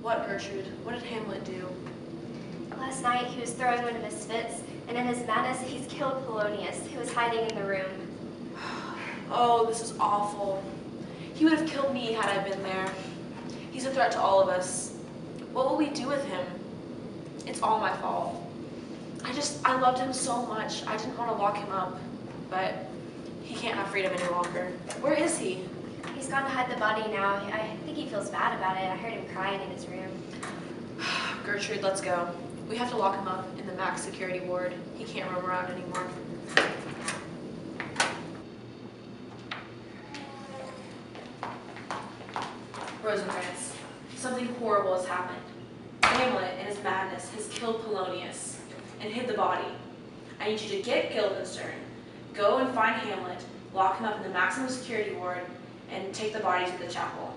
What, Gertrude? What did Hamlet do? Last night he was throwing one of his fits, and in his madness he's killed Polonius, who was hiding in the room. Oh, this is awful. He would have killed me had I been there. He's a threat to all of us. What will we do with him? It's all my fault. I loved him so much. I didn't want to lock him up, but he can't have freedom any longer. Where is he? He's gone to hide the body now. I think he feels bad about it. I heard him crying in his room. Gertrude, let's go. We have to lock him up in the max security ward. He can't roam around anymore. Rosencrantz, something horrible has happened. Hamlet, in his madness, has killed Polonius and hid the body. I need you to get Guildenstern, go and find Hamlet, lock him up in the maximum security ward, and take the body to the chapel.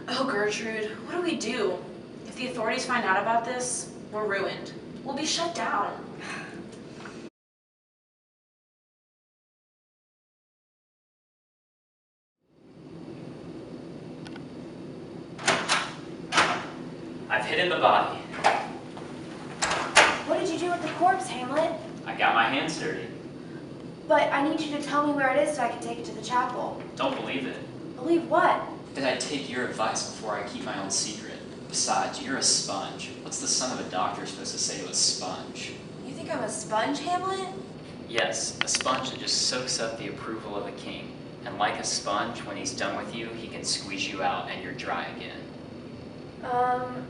Oh, Gertrude, what do we do? If the authorities find out about this, we're ruined. We'll be shut down. I've hidden the body. What did you do with the corpse, Hamlet? I got my hands dirty. But I need you to tell me where it is so I can take it to the chapel. Don't believe it. Believe what? That I'd take your advice before I keep my own secret. Besides, you're a sponge. What's the son of a doctor supposed to say to a sponge? You think I'm a sponge, Hamlet? Yes, a sponge that just soaks up the approval of a king. And like a sponge, when he's done with you, he can squeeze you out and you're dry again.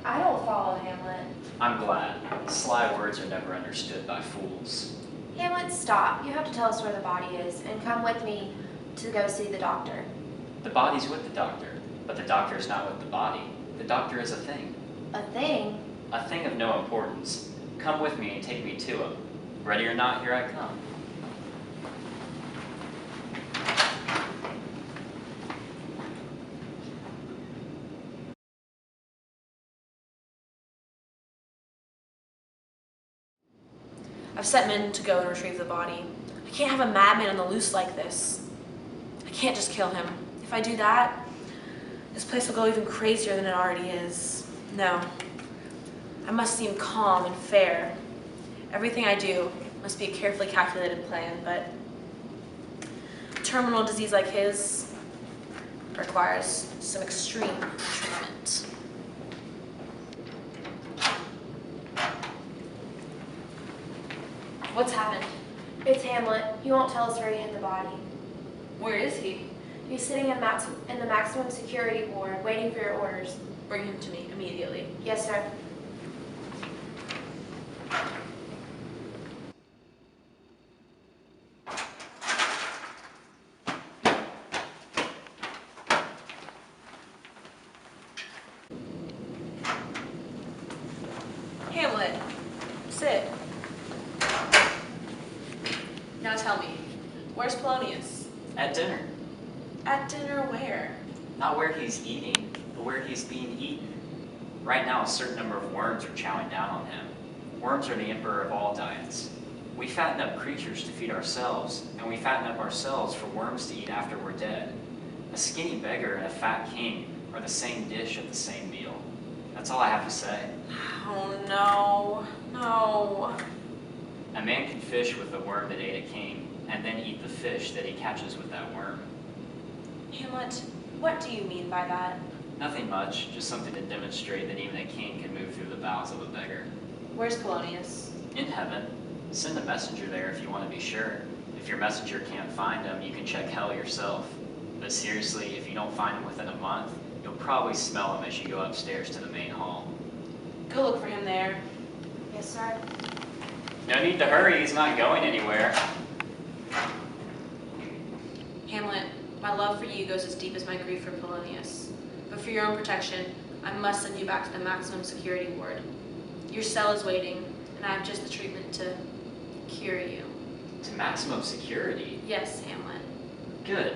I don't follow, Hamlet. I'm glad. Sly words are never understood by fools. Hamlet, stop. You have to tell us where the body is, and come with me to go see the doctor. The body's with the doctor, but the doctor's not with the body. The doctor is a thing. A thing? A thing of no importance. Come with me and take me to him. Ready or not, here I come. I've sent men to go and retrieve the body. I can't have a madman on the loose like this. I can't just kill him. If I do that, this place will go even crazier than it already is. No. I must seem calm and fair. Everything I do must be a carefully calculated plan, but a terminal disease like his requires some extreme treatment. What's happened? It's Hamlet. He won't tell us where he hid the body. Where is he? He's sitting in the maximum security ward, waiting for your orders. Bring him to me immediately. Yes, sir. Hamlet, sit. Now tell me, where's Polonius? At dinner. At dinner where? Not where he's eating, but where he's being eaten. Right now, a certain number of worms are chowing down on him. Worms are the emperor of all diets. We fatten up creatures to feed ourselves, and we fatten up ourselves for worms to eat after we're dead. A skinny beggar and a fat king are the same dish at the same meal. That's all I have to say. Oh no, no. A man can fish with the worm that ate a king, and then eat the fish that he catches with that worm. Hamlet, what do you mean by that? Nothing much, just something to demonstrate that even a king can move through the bowels of a beggar. Where's Polonius? In heaven. Send a messenger there if you want to be sure. If your messenger can't find him, you can check hell yourself. But seriously, if you don't find him within a month, you'll probably smell him as you go upstairs to the main hall. Go look for him there. Yes, sir. No need to hurry, he's not going anywhere. Hamlet, my love for you goes as deep as my grief for Polonius. But for your own protection, I must send you back to the maximum security ward. Your cell is waiting, and I have just the treatment to cure you. To maximum security? Yes, Hamlet. Good.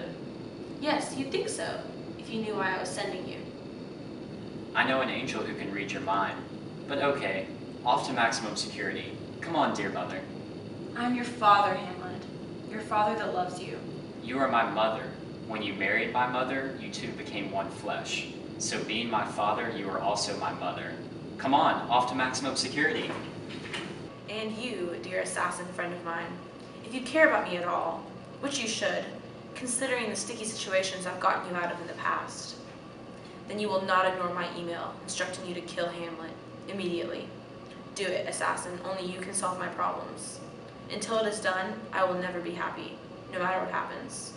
Yes, you'd think so, if you knew why I was sending you. I know an angel who can read your mind. But okay, off to maximum security. Come on, dear mother. I'm your father, Hamlet. Your father that loves you. You are my mother. When you married my mother, you two became one flesh. So being my father, you are also my mother. Come on, off to maximum security. And you, dear assassin friend of mine, if you care about me at all, which you should, considering the sticky situations I've gotten you out of in the past, then you will not ignore my email instructing you to kill Hamlet immediately. Do it, assassin. Only you can solve my problems. Until it is done, I will never be happy, no matter what happens.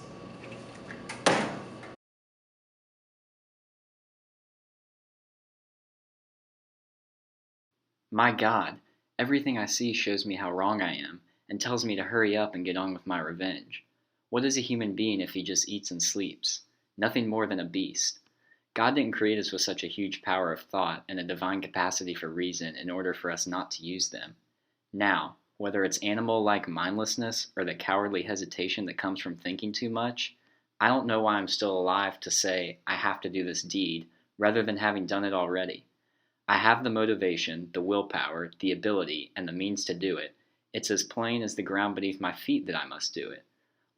My God, everything I see shows me how wrong I am, and tells me to hurry up and get on with my revenge. What is a human being if he just eats and sleeps? Nothing more than a beast. God didn't create us with such a huge power of thought and a divine capacity for reason in order for us not to use them. Now, whether it's animal-like mindlessness or the cowardly hesitation that comes from thinking too much, I don't know why I'm still alive to say I have to do this deed rather than having done it already. I have the motivation, the willpower, the ability, and the means to do it. It's as plain as the ground beneath my feet that I must do it.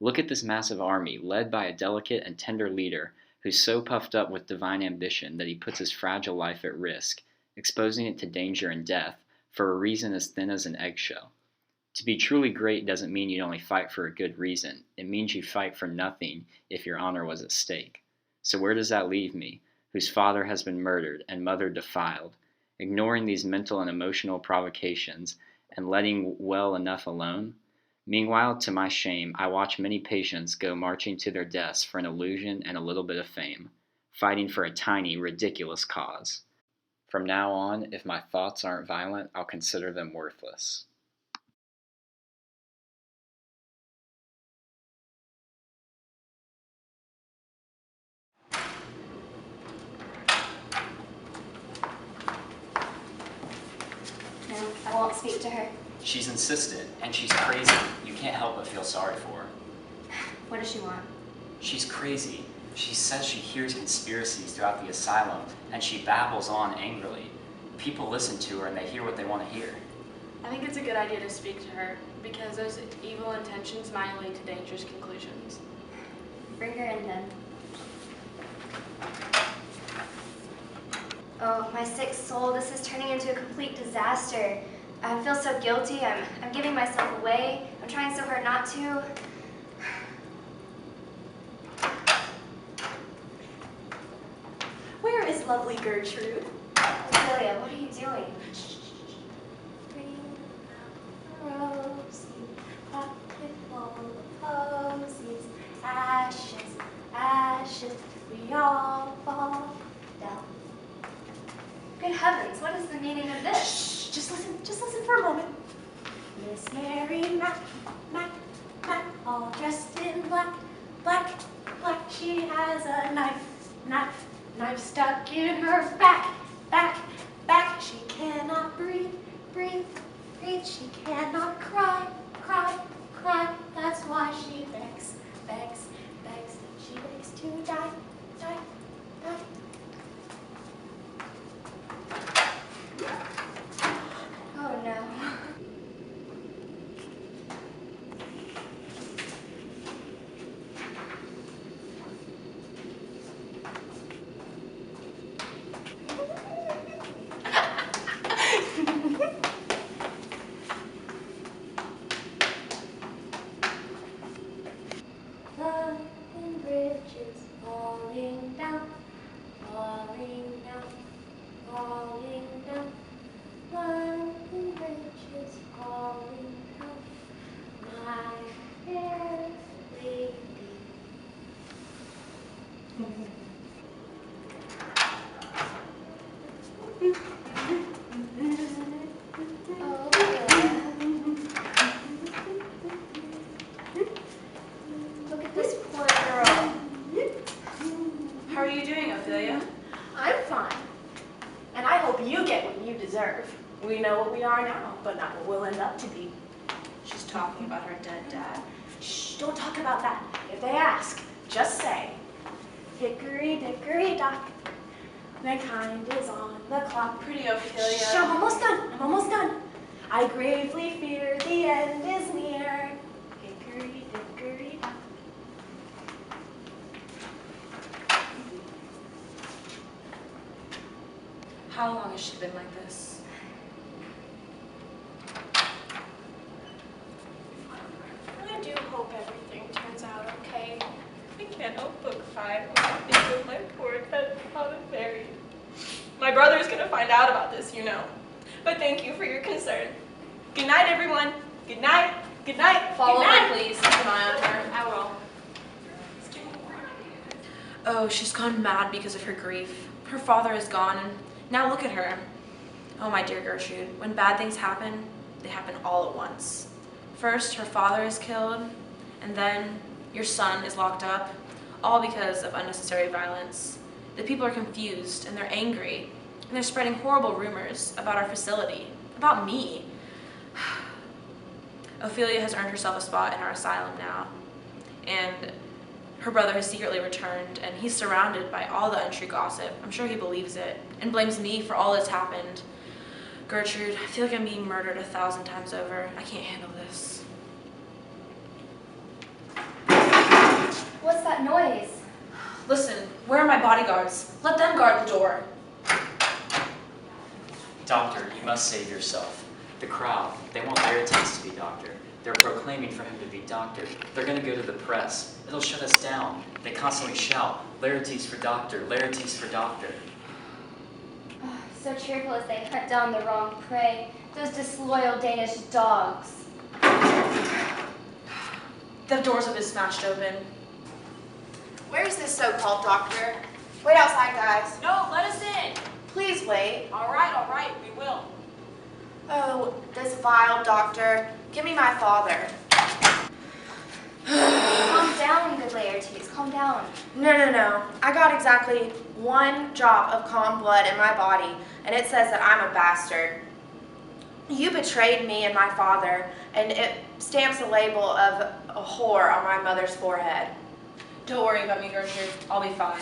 Look at this massive army, led by a delicate and tender leader who's so puffed up with divine ambition that he puts his fragile life at risk, exposing it to danger and death for a reason as thin as an eggshell. To be truly great doesn't mean you only fight for a good reason. It means you fight for nothing if your honor was at stake. So where does that leave me, whose father has been murdered and mother defiled, ignoring these mental and emotional provocations and letting well enough alone? Meanwhile, to my shame, I watch many patients go marching to their deaths for an illusion and a little bit of fame, fighting for a tiny, ridiculous cause. From now on, if my thoughts aren't violent, I'll consider them worthless. No, I won't speak to her. She's insistent, and she's crazy. You can't help but feel sorry for her. What does she want? She's crazy. She says she hears conspiracies throughout the asylum, and she babbles on angrily. People listen to her and they hear what they want to hear. I think it's a good idea to speak to her, because those evil intentions might lead to dangerous conclusions. Bring her in then. Oh, my sick soul, this is turning into a complete disaster. I feel so guilty. I'm giving myself away. I'm trying so hard not to. Where is lovely Gertrude? Ophelia, what are you doing? Bring out the roses, pocket full of posies, ashes, ashes, we all fall down. Good heavens, what is the meaning of this? Shh, just listen for a moment. Miss Mary Mac, all dressed in black, black, black. She has a knife stuck in her back. She cannot breathe. She cannot cry. That's why she begs. She begs to die. Oh no. London Bridge is falling down. London Bridge is falling down. My fair lady. Oh, Ophelia. Look at this poor girl. How are you doing, Ophelia? I'm fine. And I hope you get what you deserve. We know what we are now, but not what we'll end up to be. She's talking about her dead dad. Shh, don't talk about that. If they ask, just say, hickory dickory dock, the kind is on the clock. Pretty Ophelia. Shh, I'm almost done. I gravely fear the end is near. Hickory dickory How long has she been like this? I do hope everything turns out okay. I can't help but cry when I think of my poor cousin Father Fairy. My brother's gonna find out about this, you know. But thank you for your concern. Good night, everyone. Good night. Good night. Follow Good night. her, please. Keep an eye on her. I will. Oh, she's gone mad because of her grief. Her father is gone, and now look at her. Oh, my dear Gertrude, when bad things happen, they happen all at once. First, her father is killed, and then your son is locked up, all because of unnecessary violence. The people are confused, and they're angry, and they're spreading horrible rumors about our facility, about me. Ophelia has earned herself a spot in our asylum now, and her brother has secretly returned, and he's surrounded by all the untrue gossip. I'm sure he believes it, and blames me for all that's happened. Gertrude, I feel like I'm being murdered 1,000 times over. I can't handle this. What's that noise? Listen, where are my bodyguards? Let them guard the door. Doctor, you must save yourself. The crowd, they want Laertes to be doctor. They're proclaiming for him to be doctor. They're going to go to the press. It'll shut us down. They constantly shout, Laertes for doctor, Laertes for doctor. Oh, so cheerful as they hunt down the wrong prey. Those disloyal Danish dogs. The doors have been smashed open. Where's this so-called doctor? Wait outside, guys. No, let us in. Please wait. All right, we will. Oh, this vile doctor. Give me my father. Calm down, good Laertes. Calm down. No. I got exactly one drop of calm blood in my body, and it says that I'm a bastard. You betrayed me and my father, and it stamps a label of a whore on my mother's forehead. Don't worry about me, Gertrude. I'll be fine.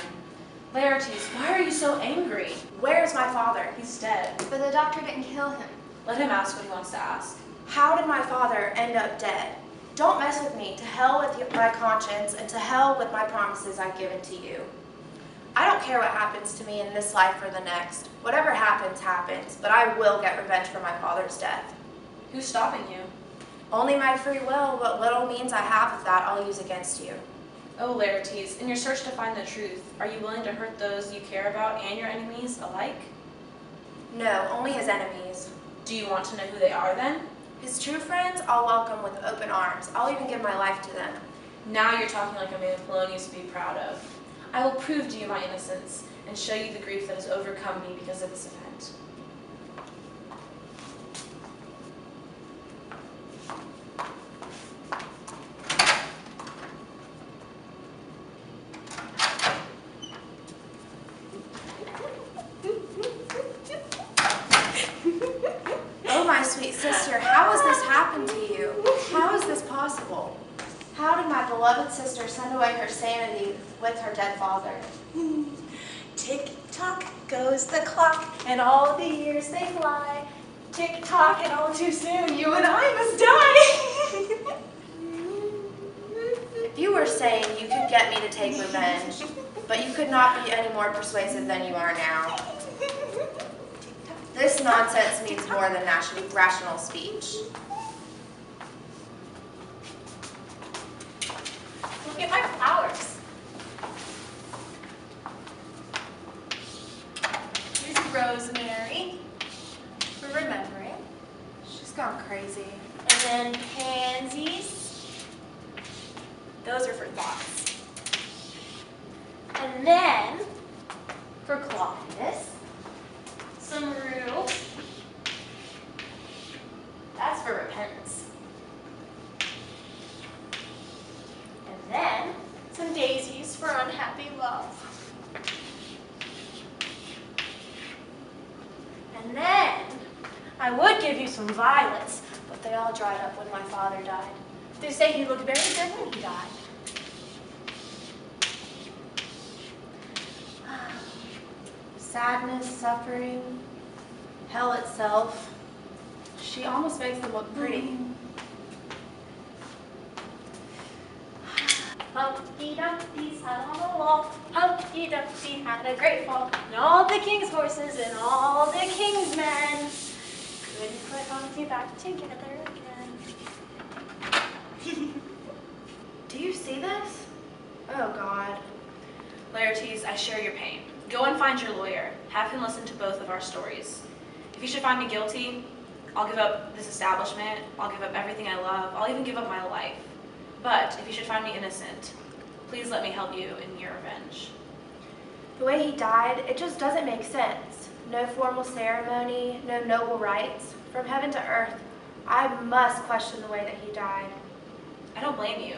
Laertes, why are you so angry? Where's my father? He's dead. But the doctor didn't kill him. Let him ask what he wants to ask. How did my father end up dead? Don't mess with me. To hell with my conscience, and to hell with my promises I've given to you. I don't care what happens to me in this life or the next. Whatever happens, happens, but I will get revenge for my father's death. Who's stopping you? Only my free will. What little means I have of that, I'll use against you. Oh, Laertes, in your search to find the truth, are you willing to hurt those you care about and your enemies alike? No, only his enemies. Do you want to know who they are then? His true friends, I'll welcome with open arms. I'll even give my life to them. Now you're talking like a man Polonius would be proud of. I will prove to you my innocence and show you the grief that has overcome me because of this event. Oh, my sweet sister, how has this happened to you? How is this possible? How did my beloved sister send away her sanity with her dead father? Tick-tock goes the clock, and all the years they fly. Tick-tock, and all too soon, you and I must die. You were saying you could get me to take revenge, but you could not be any more persuasive than you are now. This nonsense means more than rational speech. Look at my flowers. Here's rosemary for remembering. She's gone crazy. And then pansies. Those are for thoughts. And then, for clockiness, some rue. That's for repentance. And then, some daisies for unhappy love. And then, I would give you some violets, but they all dried up when my father died. They say he looked very good when he died. Sadness, suffering, hell itself. She almost makes them look pretty. Humpty Dumpty sat on the wall. Humpty Dumpty had a great fall. And all the king's horses and all the king's men couldn't put Humpty back together again. Do you see this? Oh, God. Laertes, I share your pain. Go and find your lawyer. Have him listen to both of our stories. If you should find me guilty, I'll give up this establishment. I'll give up everything I love. I'll even give up my life. But if you should find me innocent, please let me help you in your revenge. The way he died, it just doesn't make sense. No formal ceremony, no noble rites. From heaven to earth, I must question the way that he died. I don't blame you.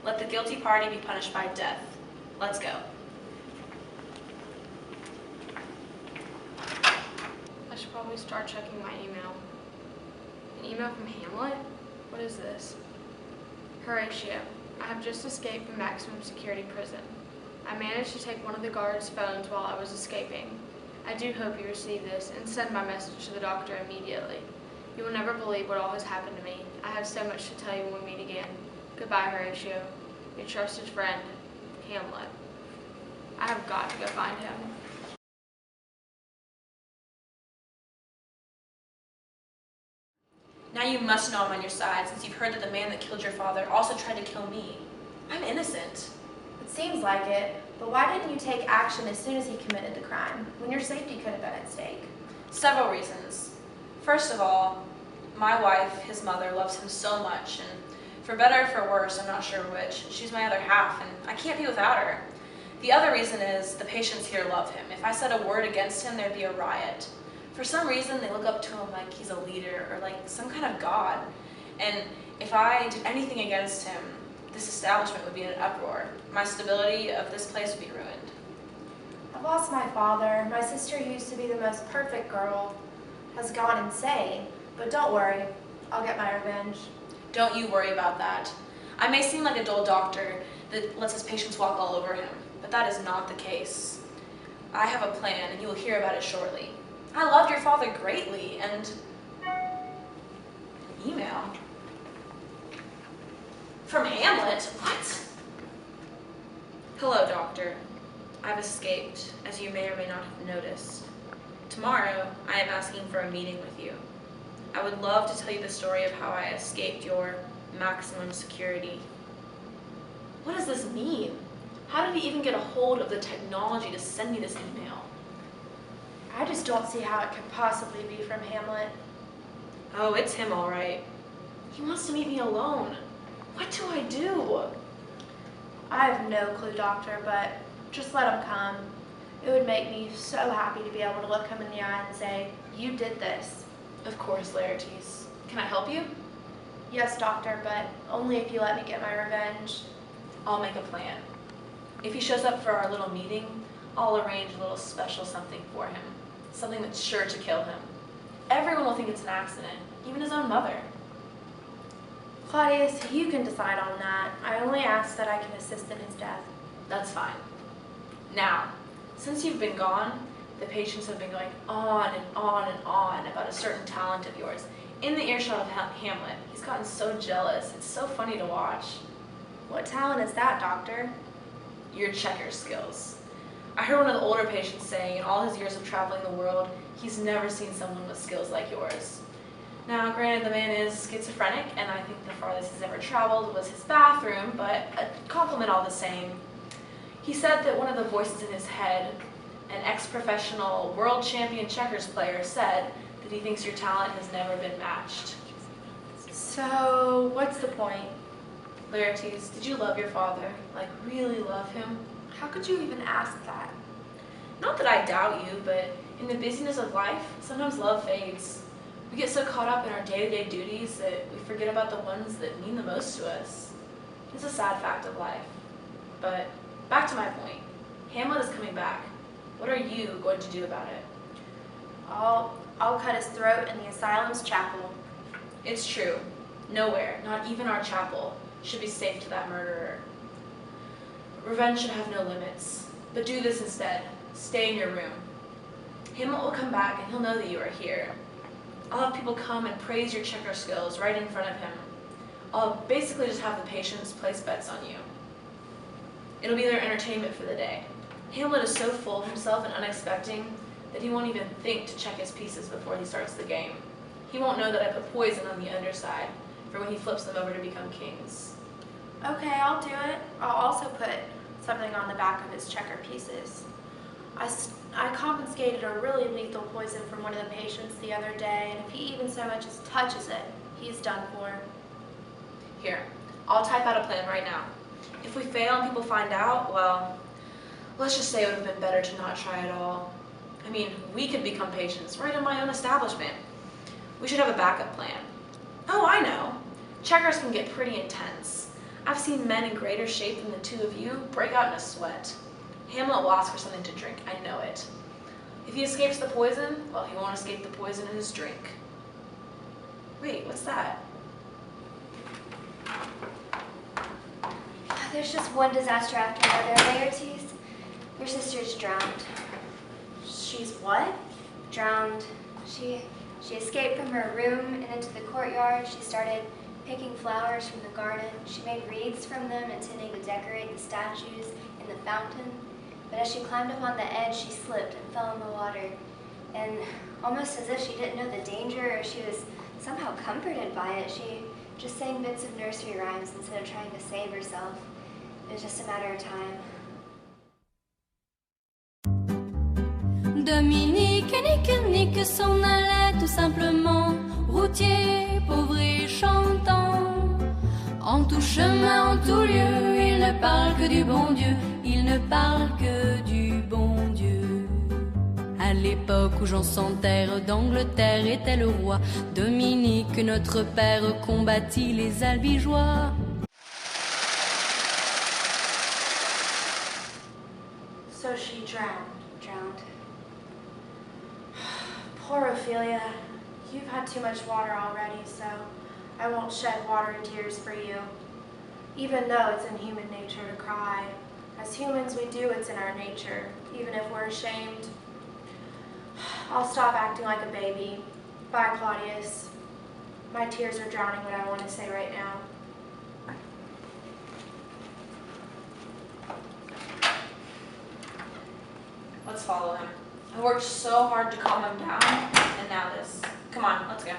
Let the guilty party be punished by death. Let's go. I should probably start checking my email. An email from Hamlet? What is this? Horatio, I have just escaped from maximum security prison. I managed to take one of the guards' phones while I was escaping. I do hope you receive this and send my message to the doctor immediately. You will never believe what all has happened to me. I have so much to tell you when we meet again. Goodbye, Horatio. Your trusted friend, Hamlet. I have got to go find him. Now you must know I'm on your side, since you've heard that the man that killed your father also tried to kill me. I'm innocent. It seems like it, but why didn't you take action as soon as he committed the crime, when your safety could have been at stake? Several reasons. First of all, my wife, his mother, loves him so much, and for better or for worse, I'm not sure which, she's my other half, and I can't be without her. The other reason is the patients here love him. If I said a word against him, there'd be a riot. For some reason, they look up to him like he's a leader or like some kind of god. And if I did anything against him, this establishment would be in an uproar. My stability of this place would be ruined. I've lost my father. My sister used to be the most perfect girl. Has gone insane. But don't worry, I'll get my revenge. Don't you worry about that. I may seem like a dull doctor that lets his patients walk all over him, but that is not the case. I have a plan, and you will hear about it shortly. I loved your father greatly, and an email from Hamlet? What? Hello, doctor. I've escaped, as you may or may not have noticed. Tomorrow, I am asking for a meeting with you. I would love to tell you the story of how I escaped your maximum security. What does this mean? How did he even get a hold of the technology to send me this email? I just don't see how it could possibly be from Hamlet. Oh, it's him, all right. He wants to meet me alone. What do I do? I have no clue, doctor, but just let him come. It would make me so happy to be able to look him in the eye and say, you did this. Of course, Laertes. Can I help you? Yes, doctor, but only if you let me get my revenge. I'll make a plan. If he shows up for our little meeting, I'll arrange a little special something for him. Something that's sure to kill him. Everyone will think it's an accident, even his own mother. Claudius, you can decide on that. I only ask that I can assist in his death. That's fine. Now, since you've been gone, the patients have been going on and on and on about a certain talent of yours. In the earshot of Hamlet, he's gotten so jealous. It's so funny to watch. What talent is that, doctor? Your checker skills. I heard one of the older patients saying in all his years of traveling the world, he's never seen someone with skills like yours. Now, granted, the man is schizophrenic, and I think the farthest he's ever traveled was his bathroom, but a compliment all the same. He said that one of the voices in his head, an ex-professional world champion checkers player, said that he thinks your talent has never been matched. So, what's the point? Laertes, did you love your father? Like, really love him? How could you even ask that? Not that I doubt you, but in the busyness of life, sometimes love fades. We get so caught up in our day-to-day duties that we forget about the ones that mean the most to us. It's a sad fact of life. But back to my point. Hamlet is coming back. What are you going to do about it? I'll cut his throat in the Asylum's chapel. It's true. Nowhere, not even our chapel, should be safe to that murderer. Revenge should have no limits. But do this instead. Stay in your room. Hamlet will come back and he'll know that you are here. I'll have people come and praise your checker skills right in front of him. I'll basically just have the patients place bets on you. It'll be their entertainment for the day. Hamlet is so full of himself and unexpected that he won't even think to check his pieces before he starts the game. He won't know that I put poison on the underside for when he flips them over to become kings. Okay, I'll do it. I'll also put something on the back of his checker pieces. I confiscated a really lethal poison from one of the patients the other day, and if he even so much as touches it, he's done for. Here, I'll type out a plan right now. If we fail and people find out, well, let's just say it would have been better to not try at all. I mean, we could become patients right in my own establishment. We should have a backup plan. Oh, I know. Checkers can get pretty intense. I've seen men in greater shape than the two of you break out in a sweat. Hamlet will ask for something to drink, I know it. If he escapes the poison, well, he won't escape the poison in his drink. Wait, what's that? There's just one disaster after another, Laertes. Your sister's drowned. She's what? Drowned. She escaped from her room and into the courtyard. She started picking flowers from the garden. She made wreaths from them, intending to decorate the statues in the fountain. But as she climbed up on the edge, she slipped and fell in the water. And almost as if she didn't know the danger, or she was somehow comforted by it, she just sang bits of nursery rhymes instead of trying to save herself. It was just a matter of time. Dominique et Nick s'en allait tout simplement, routier, pauvre et chantant. En tout chemin, en tout lieu, il ne parle que du bon Dieu, il ne parle que du bon Dieu. À l'époque où Jean sans terre d'Angleterre était le roi, Dominique, notre père, combattit les albigeois. So she drowned. Drowned. Poor Ophelia. You've had too much water already, so I won't shed water and tears for you. Even though it's in human nature to cry. As humans, we do what's in our nature, even if we're ashamed. I'll stop acting like a baby. Bye, Claudius. My tears are drowning what I want to say right now. Let's follow him. I worked so hard to calm him down, and now this. Come on, let's go.